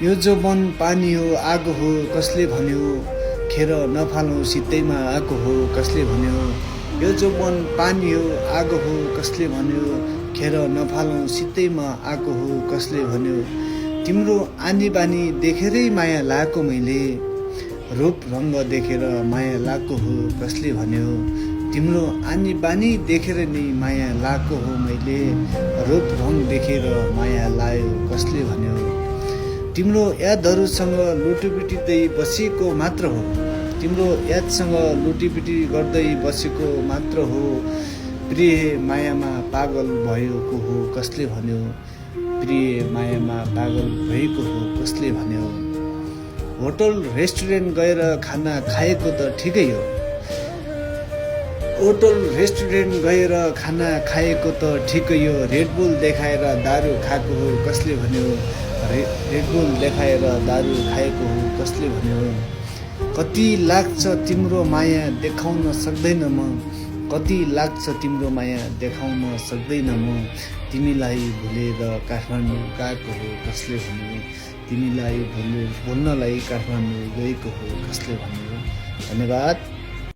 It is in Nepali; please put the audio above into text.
यो जो मन पानी हो आगो हो कसले भन्यो, खेर नफालौँ सित्तैमा आएको हो कसले भन्यो। यो जो मन पानी हो आगो हो कसले भन्यो, खेर नफालौँ सित्तैमा आएको हो कसले भन्यो। तिम्रो आनी बानी देखेरै माया लाएको मैले, रूप रङ्ग देखेर माया लाएको हो कसले भन्यो। तिम्रो आनी बानी देखेर नि माया लाएको हो मैले, रूप रङ देखेर माया लायो कसले भन्यो। तिम्रो यादहरूसँग लुटीपिटी बसेको मात्र हो, तिम्रो यादसँग लुटीपिटी गर्दै बसेको मात्र हो। प्रिय मायामा पागल भएको हो कसले भन्यो, प्रिय मायामा पागल भएको हो कसले भन्यो। होटल रेस्टुरेन्ट गएर खाना खाएको त ठिकै हो, होटल रेस्टुरेन्ट गएर खाना खाएको त ठिकै हो। रेडबुल देखाएर दारू खाएको हो कसले भन्यो, रेडबुल देखाएर दारू खाएको हो कसले भन्यो। कति लाग्छ तिम्रो माया देखाउन सक्दैन म, कति लाग्छ तिम्रो माया देखाउन सक्दैन म। तिमीलाई भुलेर काठमाडौँ गएको हो कसले भन्यो, तिमीलाई भुल्नलाई काठमाडौँ गएको हो कसले भन्यो। धन्यवाद।